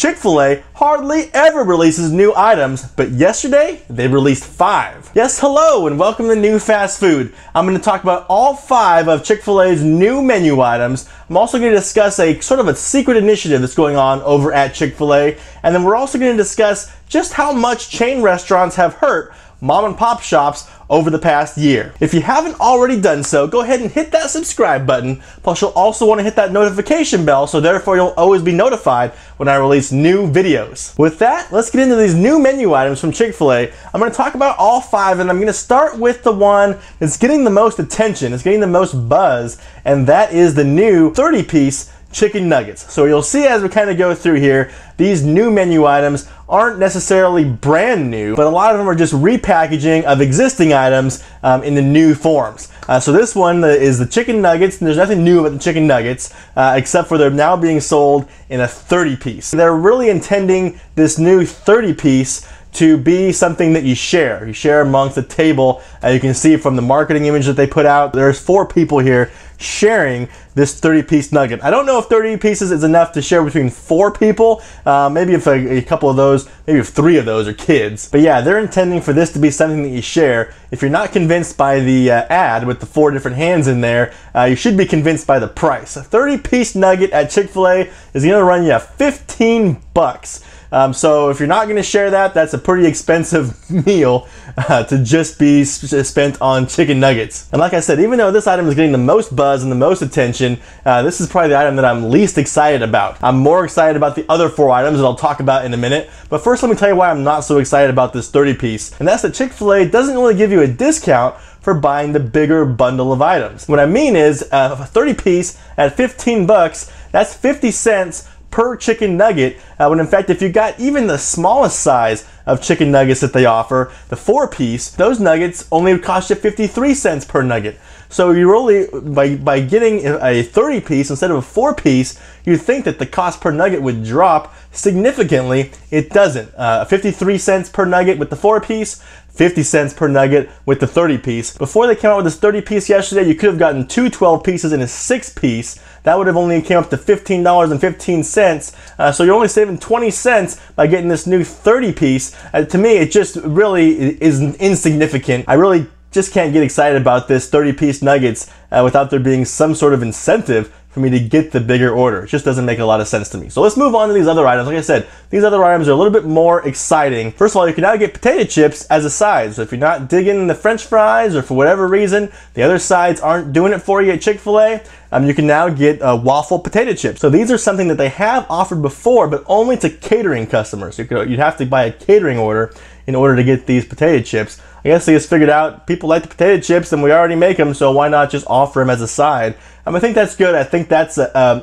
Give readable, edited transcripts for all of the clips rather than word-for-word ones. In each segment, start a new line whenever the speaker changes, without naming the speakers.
Chick-fil-A hardly ever releases new items, but yesterday they released 5. Yes, hello and welcome to New Fast Food. I'm going to talk about all 5 of Chick-fil-A's new menu items. I'm also going to discuss a sort of a secret initiative that's going on over at Chick-fil-A, and then we're also going to discuss just how much chain restaurants have hurt mom and pop shops over the past year. If you haven't already done so, go ahead and hit that subscribe button. Plus you'll also want to hit that notification bell so therefore you'll always be notified when I release new videos. With that, let's get into these new menu items from Chick-fil-A. I'm going to talk about all 5 and I'm going to start with the one that's getting the most attention, it's getting the most buzz, and that is the new 30-piece chicken nuggets. So you'll see as we kind of go through here, these new menu items aren't necessarily brand new, but a lot of them are just repackaging of existing items in the new forms. So this one is the chicken nuggets, and there's nothing new about the chicken nuggets except for they're now being sold in a 30-piece. They're really intending this new 30-piece to be something that you share. You share amongst the table. You can see from the marketing image that they put out, there's 4 people here sharing this 30-piece nugget. I don't know if 30 pieces is enough to share between 4 people. Maybe if a couple of those, maybe if 3 of those are kids. But yeah, they're intending for this to be something that you share. If you're not convinced by the ad with the 4 different hands in there, you should be convinced by the price. A 30-piece nugget at Chick-fil-A is gonna run you 15 bucks. So if you're not going to share that, that's a pretty expensive meal to just be spent on chicken nuggets. And like I said, even though this item is getting the most buzz and the most attention, this is probably the item that I'm least excited about. I'm more excited about the other 4 items that I'll talk about in a minute. But first, let me tell you why I'm not so excited about this 30-piece. And that's that Chick-fil-A doesn't really give you a discount for buying the bigger bundle of items. What I mean is a 30-piece at 15 bucks, that's 50 cents per chicken nugget, when in fact if you got even the smallest size of chicken nuggets that they offer, the 4-piece, those nuggets only cost you 53 cents per nugget. So you really, by getting a 30-piece instead of a 4-piece, you'd think that the cost per nugget would drop significantly. It doesn't. 53 cents per nugget with the 4-piece, 50 cents per nugget with the 30-piece. Before they came out with this 30-piece yesterday, you could have gotten 2 12-pieces and a 6-piece. That would have only came up to $15.15. So you're only saving 20 cents by getting this new 30-piece. To me, it just really is insignificant. I really just can't get excited about this 30-piece nuggets without there being some sort of incentive for me to get the bigger order. It just doesn't make a lot of sense to me. So let's move on to these other items. Like I said, these other items are a little bit more exciting. First of all, you can now get potato chips as a side. So if you're not digging the French fries, or for whatever reason, the other sides aren't doing it for you at Chick-fil-A, you can now get waffle potato chips. So these are something that they have offered before, but only to catering customers. You'd have to buy a catering order in order to get these potato chips. I guess they just figured out people like the potato chips and we already make them, so why not just offer them as a side? I think that's good. I think that's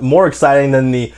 more exciting than the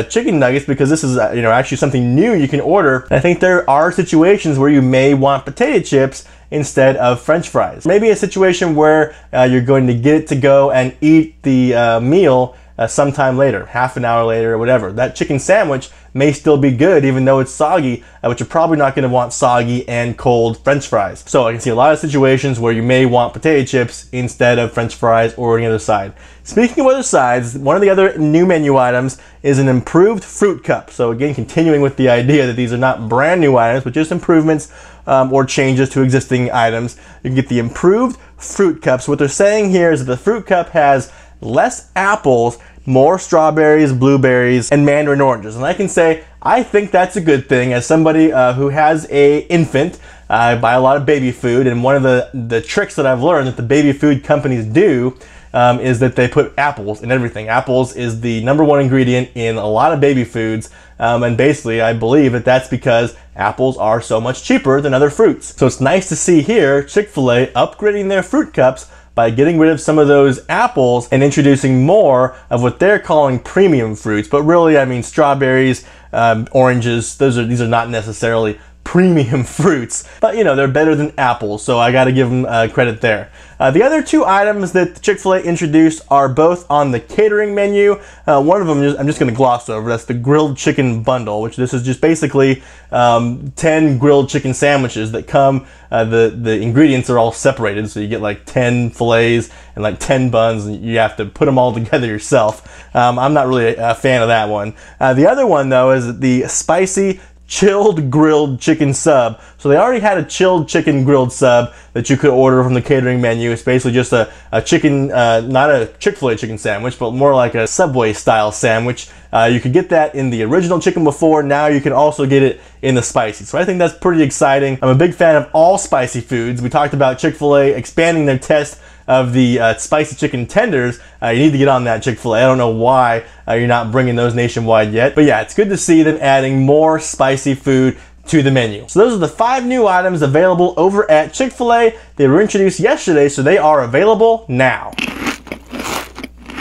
chicken nuggets, because this is actually something new you can order. And I think there are situations where you may want potato chips instead of French fries. Maybe a situation where you're going to get it to go and eat the meal sometime later, half an hour later or whatever. That chicken sandwich may still be good even though it's soggy, but you're probably not going to want soggy and cold French fries. So I can see a lot of situations where you may want potato chips instead of French fries or any other side. Speaking of other sides, one of the other new menu items is an improved fruit cup. So again, continuing with the idea that these are not brand new items, but just improvements or changes to existing items. You can get the improved fruit cups. What they're saying here is that the fruit cup has less apples, more strawberries, blueberries, and mandarin oranges. And I can say, I think that's a good thing. As somebody who has a infant, I buy a lot of baby food, and one of the tricks that I've learned that the baby food companies do is that they put apples in everything. Apples is the #1 ingredient in a lot of baby foods, and basically I believe that that's because apples are so much cheaper than other fruits. So it's nice to see here Chick-fil-A upgrading their fruit cups by getting rid of some of those apples and introducing more of what they're calling premium fruits. But really, I mean, strawberries, oranges, these are not necessarily premium fruits, but you know, they're better than apples, so I gotta give them credit there. The other two items that Chick-fil-A introduced are both on the catering menu. One of them I'm just gonna gloss over. That's the grilled chicken bundle, which this is just basically 10 grilled chicken sandwiches that come, the ingredients are all separated, so you get like 10 fillets and like 10 buns, and you have to put them all together yourself. I'm not really a fan of that one. The other one though is the spicy chilled grilled chicken sub. So they already had a chilled chicken grilled sub that you could order from the catering menu. It's basically just a chicken, not a Chick-fil-A chicken sandwich, but more like a Subway style sandwich. You could get that in the original chicken before. Now you can also get it in the spicy. So I think that's pretty exciting. I'm a big fan of all spicy foods. We talked about Chick-fil-A expanding their test of the spicy chicken tenders. You need to get on that, Chick-fil-A. I don't know why you're not bringing those nationwide yet. But yeah, it's good to see them adding more spicy food to the menu. So those are the 5 new items available over at Chick-fil-A. They were introduced yesterday, so they are available now.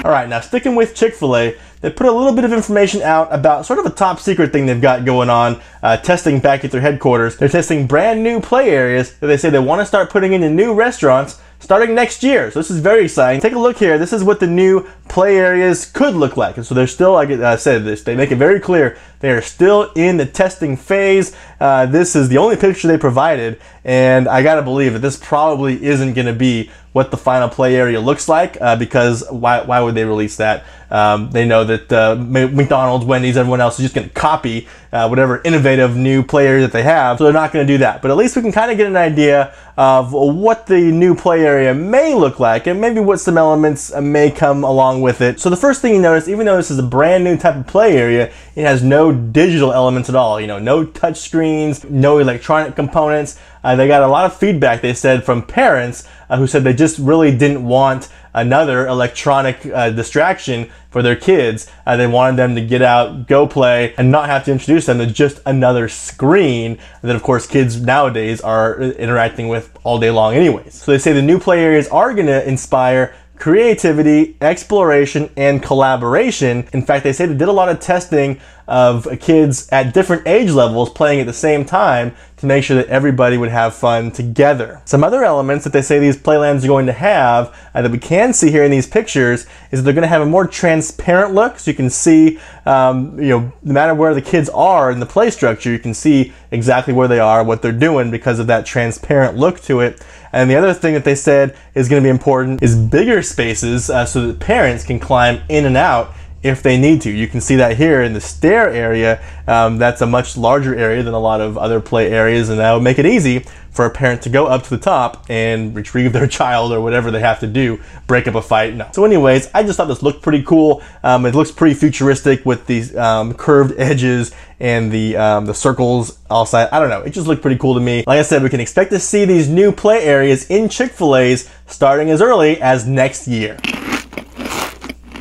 All right, now sticking with Chick-fil-A, they put a little bit of information out about sort of a top secret thing they've got going on, testing back at their headquarters. They're testing brand new play areas that they say they want to start putting into new restaurants starting next year. So this is very exciting. Take a look here. This is what the new play areas could look like. And so they're still, like I said, they make it very clear they are still in the testing phase. This is the only picture they provided, and I gotta believe that this probably isn't gonna be what the final play area looks like, because why would they release that? They know that McDonald's, Wendy's, everyone else is just going to copy whatever innovative new play area that they have, so they're not going to do that. But at least we can kind of get an idea of what the new play area may look like, and maybe what some elements may come along with it. So the first thing you notice, even though this is a brand new type of play area, it has no digital elements at all. You know, no touch screens, no electronic components. They got a lot of feedback, they said, from parents who said they just really didn't want another electronic distraction for their kids. They wanted them to get out, go play, and not have to introduce them to just another screen that, of course, kids nowadays are interacting with all day long anyways. So they say the new play areas are going to inspire creativity, exploration, and collaboration. In fact, they say they did a lot of testing of kids at different age levels playing at the same time to make sure that everybody would have fun together. Some other elements that they say these playlands are going to have that we can see here in these pictures is that they're going to have a more transparent look, so you can see, no matter where the kids are in the play structure, you can see exactly where they are, what they're doing, because of that transparent look to it. And the other thing that they said is going to be important is bigger spaces so that parents can climb in and out if they need to. You can see that here in the stair area. That's a much larger area than a lot of other play areas, and that would make it easy for a parent to go up to the top and retrieve their child or whatever they have to do, break up a fight. No. So anyways, I just thought this looked pretty cool. It looks pretty futuristic with these curved edges and the circles all side. I don't know, it just looked pretty cool to me. Like I said, we can expect to see these new play areas in Chick-fil-A's starting as early as next year.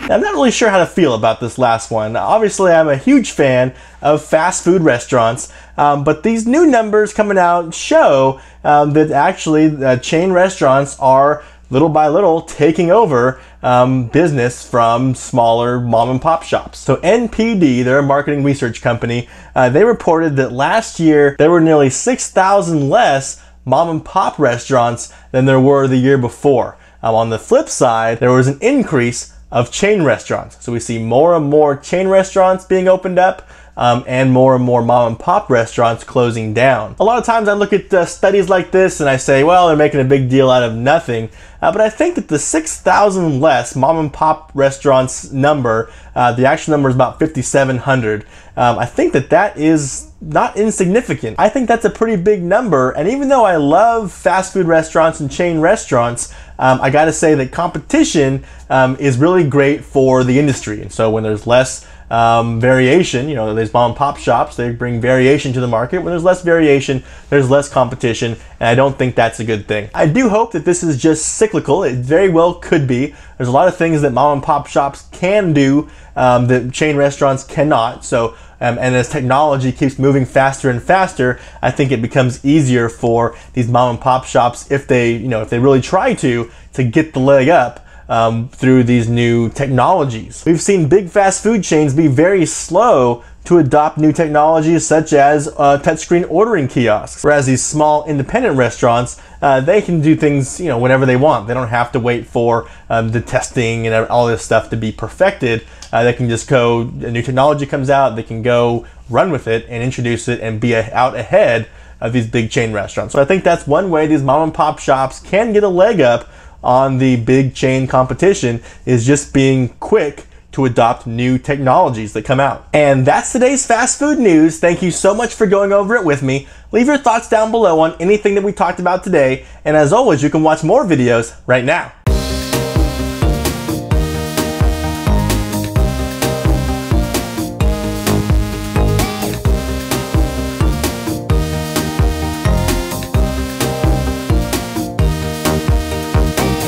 Now, I'm not really sure how to feel about this last one. Obviously, I'm a huge fan of fast food restaurants, but these new numbers coming out show that actually chain restaurants are little by little taking over business from smaller mom and pop shops. So NPD, they're a marketing research company, they reported that last year there were nearly 6,000 less mom and pop restaurants than there were the year before. On the flip side, there was an increase of chain restaurants. So we see more and more chain restaurants being opened up and more mom and pop restaurants closing down. A lot of times I look at studies like this and I say, well, they're making a big deal out of nothing. But I think that the 6,000 less mom and pop restaurants number, the actual number is about 5,700. I think that that is not insignificant. I think that's a pretty big number, and even though I love fast food restaurants and chain restaurants, I gotta say that competition is really great for the industry. And so when there's less variation, there's mom and pop shops, they bring variation to the market. When there's less variation, there's less competition, and I don't think that's a good thing. I do hope that this is just cyclical. It very well could be. There's a lot of things that mom and pop shops can do that chain restaurants cannot. So and as technology keeps moving faster and faster, I think it becomes easier for these mom and pop shops, if they really try to get the leg up through these new technologies. We've seen big fast food chains be very slow to adopt new technologies such as touchscreen ordering kiosks. Whereas these small independent restaurants, they can do things, whenever they want. They don't have to wait for the testing and all this stuff to be perfected. They can just go, a new technology comes out, they can go run with it and introduce it and be out ahead of these big chain restaurants. So I think that's one way these mom and pop shops can get a leg up on the big chain competition, is just being quick to adopt new technologies that come out. And that's today's fast food news. Thank you so much for going over it with me. Leave your thoughts down below on anything that we talked about today. And as always, you can watch more videos right now.